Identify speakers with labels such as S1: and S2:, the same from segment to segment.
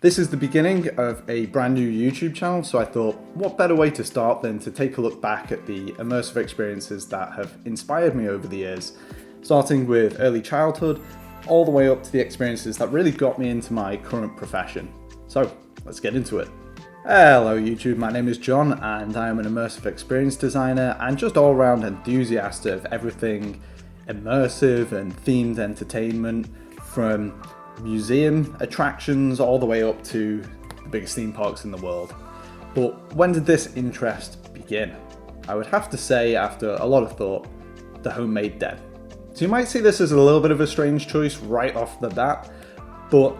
S1: This is the beginning of a brand new YouTube channel, so I thought, what better way to start than to take a look back at the immersive experiences that have inspired me over the years, starting with early childhood, all the way up to the experiences that really got me into my current profession. So, let's get into it. Hello YouTube, my name is John and I am an immersive experience designer and just all-round enthusiast of everything immersive and themed entertainment, from museum attractions all the way up to the biggest theme parks in the world. But when did this interest begin? I would have to say, after a lot of thought, the homemade den. So you might see this as a little bit of a strange choice right off the bat, but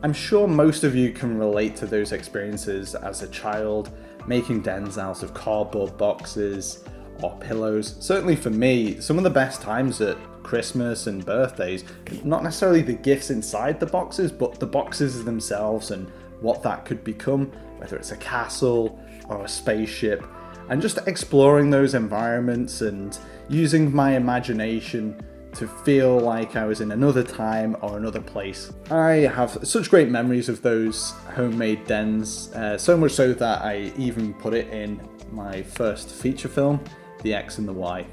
S1: I'm sure most of you can relate to those experiences as a child, making dens out of cardboard boxes or pillows. Certainly for me, some of the best times at Christmas and birthdays, not necessarily the gifts inside the boxes, but the boxes themselves and what that could become, whether it's a castle or a spaceship, and just exploring those environments and using my imagination to feel like I was in another time or another place. I have such great memories of those homemade dens, so much so that I even put it in my first feature film, The X and the Y.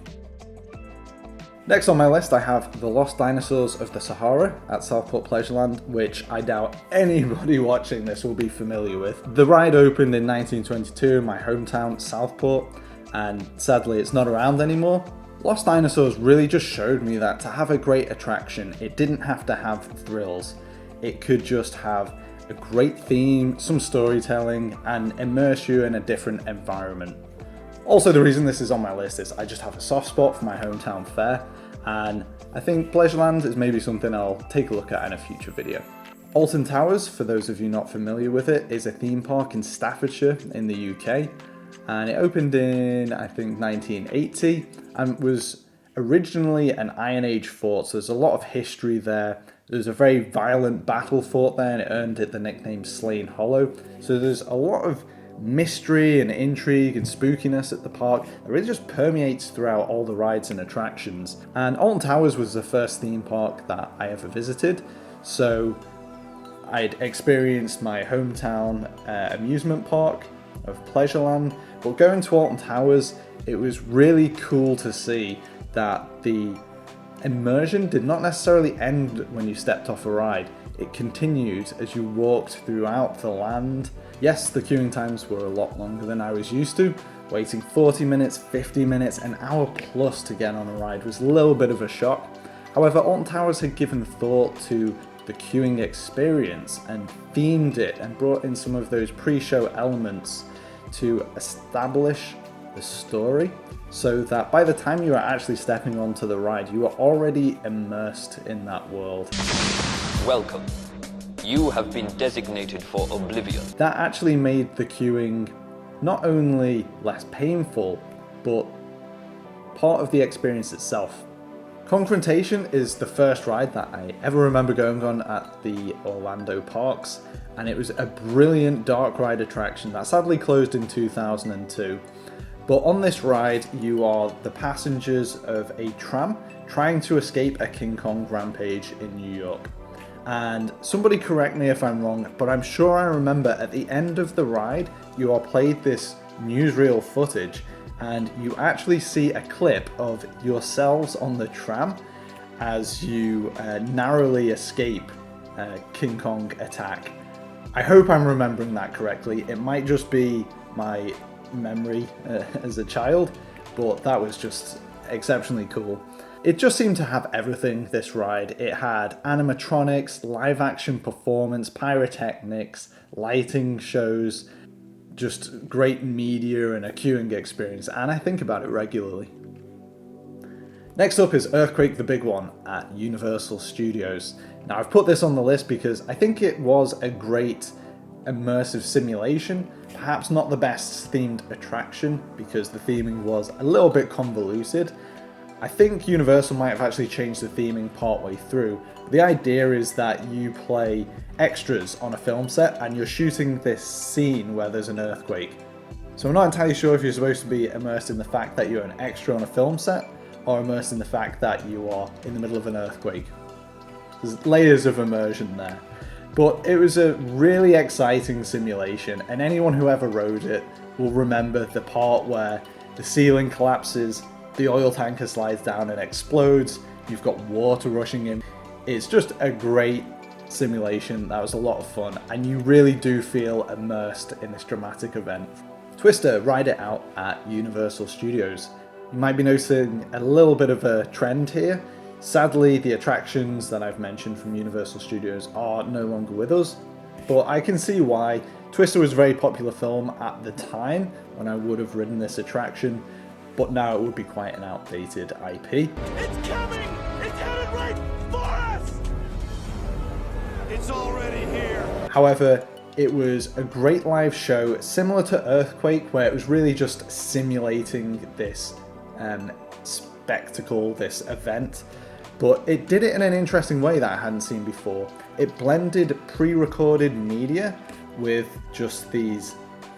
S1: Next on my list I have The Lost Dinosaurs of the Sahara at Southport Pleasureland, which I doubt anybody watching this will be familiar with. The ride opened in 1922 in my hometown, Southport, and sadly it's not around anymore. Lost Dinosaurs really just showed me that to have a great attraction, it didn't have to have thrills. It could just have a great theme, some storytelling, and immerse you in a different environment. Also, the reason this is on my list is I just have a soft spot for my hometown fair, and I think Pleasureland is maybe something I'll take a look at in a future video. Alton Towers, for those of you not familiar with it, is a theme park in Staffordshire in the UK, and it opened in, I think, 1980, and was originally an Iron Age fort, so there's a lot of history there. There's a very violent battle fort there, and it earned it the nickname Slain Hollow, so there's a lot of mystery and intrigue and spookiness at the park that really just permeates throughout all the rides and attractions. And Alton Towers was the first theme park that I ever visited, so I'd experienced my hometown amusement park of Pleasureland, but going to Alton Towers, it was really cool to see that the immersion did not necessarily end when you stepped off a ride. It continued as you walked throughout the land. Yes, the queuing times were a lot longer than I was used to. Waiting 40 minutes, 50 minutes, an hour plus to get on a ride was a little bit of a shock. However, Alton Towers had given thought to the queuing experience and themed it and brought in some of those pre-show elements to establish the story, so that by the time you are actually stepping onto the ride, you are already immersed in that world.
S2: Welcome. You have been designated for oblivion.
S1: That actually made the queuing not only less painful, but part of the experience itself. Confrontation is the first ride that I ever remember going on at the Orlando parks, and it was a brilliant dark ride attraction that sadly closed in 2002. But on this ride, you are the passengers of a tram trying to escape a King Kong rampage in New York. And somebody correct me if I'm wrong, but I'm sure I remember at the end of the ride, you are played this newsreel footage, and you actually see a clip of yourselves on the tram as you narrowly escape King Kong attack. I hope I'm remembering that correctly. It might just be my memory as a child, but that was just exceptionally cool. It just seemed to have everything, this ride. It had animatronics, live action performance, pyrotechnics, lighting shows, just great media and a queuing experience, and I think about it regularly. Next up is Earthquake the Big One at Universal Studios. Now I've put this on the list because I think it was a great immersive simulation, perhaps not the best themed attraction because the theming was a little bit convoluted. I think Universal might have actually changed the theming partway through. The idea is that you play extras on a film set and you're shooting this scene where there's an earthquake. So I'm not entirely sure if you're supposed to be immersed in the fact that you're an extra on a film set or immersed in the fact that you are in the middle of an earthquake. There's layers of immersion there. But it was a really exciting simulation, and anyone who ever rode it will remember the part where the ceiling collapses, the oil tanker slides down and explodes, you've got water rushing in. It's just a great simulation. That was a lot of fun, and you really do feel immersed in this dramatic event. Twister ride it out at Universal Studios. You might be noticing a little bit of a trend here. Sadly, the attractions that I've mentioned from Universal Studios are no longer with us, but I can see why. Twister was a very popular film at the time when I would have ridden this attraction, but now it would be quite an outdated IP.
S3: It's coming! It's headed right for us! It's already here!
S1: However, it was a great live show, similar to Earthquake, where it was really just simulating this spectacle, this event. But it did it in an interesting way that I hadn't seen before. It blended pre-recorded media with just these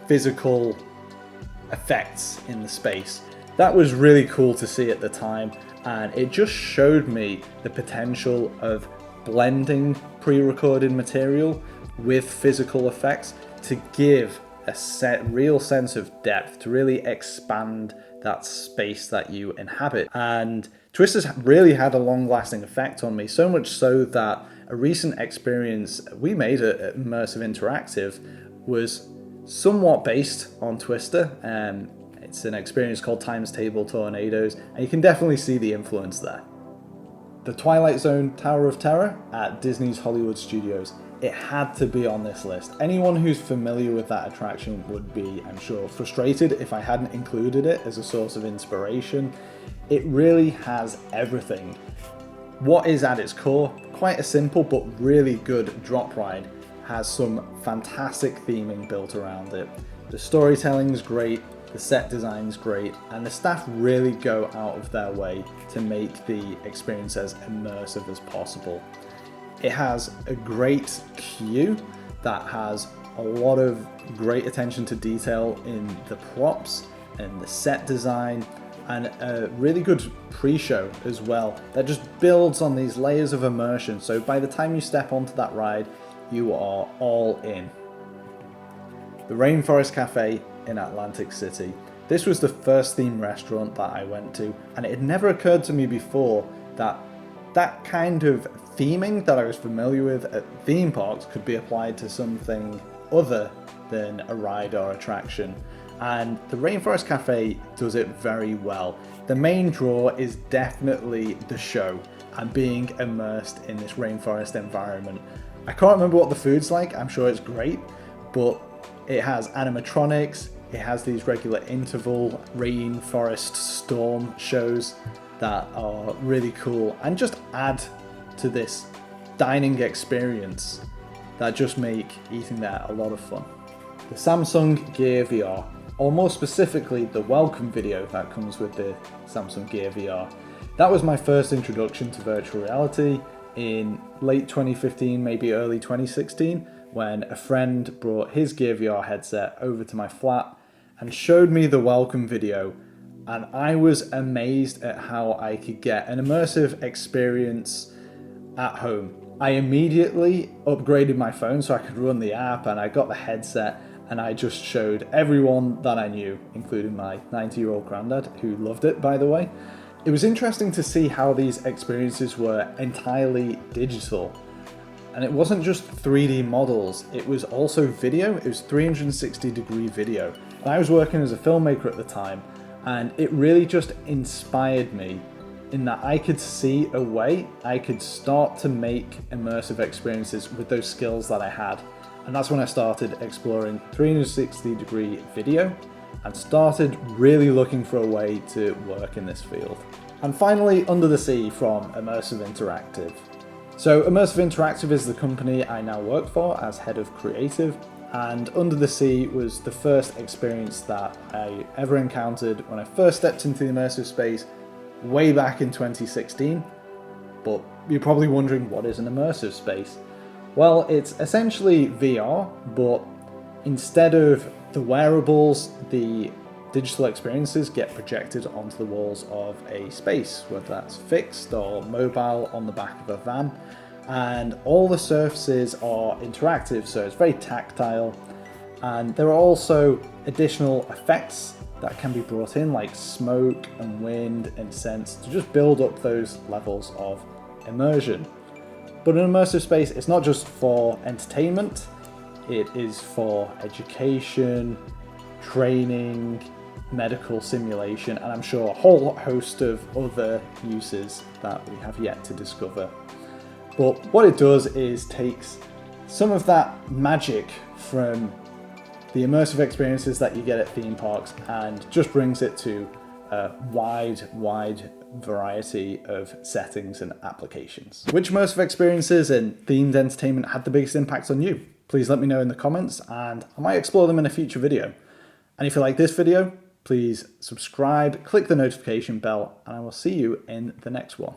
S1: physical effects in the space. That was really cool to see at the time, and it just showed me the potential of blending pre-recorded material with physical effects to give a real sense of depth, to really expand that space that you inhabit. And Twister's really had a long-lasting effect on me, so much so that a recent experience we made at Immersive Interactive was somewhat based on Twister. It's an experience called Times Table Tornadoes, and you can definitely see the influence there. The Twilight Zone Tower of Terror at Disney's Hollywood Studios. It had to be on this list. Anyone who's familiar with that attraction would be, I'm sure, frustrated if I hadn't included it as a source of inspiration. It really has everything. What is at its core? Quite a simple but really good drop ride. Has some fantastic theming built around it. The storytelling's great, the set design's great, and the staff really go out of their way to make the experience as immersive as possible. It has a great queue that has a lot of great attention to detail in the props and the set design, and a really good pre-show as well that just builds on these layers of immersion, so by the time you step onto that ride, you are all in. The Rainforest Cafe in Atlantic City. This was the first themed restaurant that I went to, and it had never occurred to me before that that kind of theming that I was familiar with at theme parks could be applied to something other than a ride or attraction. And the Rainforest Cafe does it very well. The main draw is definitely the show and being immersed in this rainforest environment. I can't remember what the food's like, I'm sure it's great, but it has animatronics, it has these regular interval rainforest storm shows that are really cool and just add to this dining experience that just make eating there a lot of fun. The Samsung Gear VR, or more specifically the welcome video that comes with the Samsung Gear VR. That was my first introduction to virtual reality in late 2015, maybe early 2016, when a friend brought his Gear VR headset over to my flat and showed me the welcome video, and I was amazed at how I could get an immersive experience at home. I immediately upgraded my phone so I could run the app, and I got the headset, and I just showed everyone that I knew, including my 90-year-old granddad, who loved it, by the way. It was interesting to see how these experiences were entirely digital. And it wasn't just 3D models, it was also video. It was 360-degree video. And I was working as a filmmaker at the time, and it really just inspired me in that I could see a way I could start to make immersive experiences with those skills that I had. And that's when I started exploring 360-degree video and started really looking for a way to work in this field. And finally, Under the Sea from Immersive Interactive. So Immersive Interactive is the company I now work for as head of creative, and Under the Sea was the first experience that I ever encountered when I first stepped into the immersive space way back in 2016. But you're probably wondering, what is an immersive space? Well, it's essentially VR, but instead of the wearables, the digital experiences get projected onto the walls of a space, whether that's fixed or mobile on the back of a van. and all the surfaces are interactive, so it's very tactile. And there are also additional effects that can be brought in, like smoke and wind and scents, to just build up those levels of immersion. But an immersive space, it's not just for entertainment, it is for education, training, medical simulation, and I'm sure a whole host of other uses that we have yet to discover. But what it does is takes some of that magic from the immersive experiences that you get at theme parks and just brings it to a wide variety of settings and applications. Which immersive experiences and themed entertainment had the biggest impact on you? Please let me know in the comments and I might explore them in a future video. And if you like this video, please subscribe, click the notification bell, and I will see you in the next one.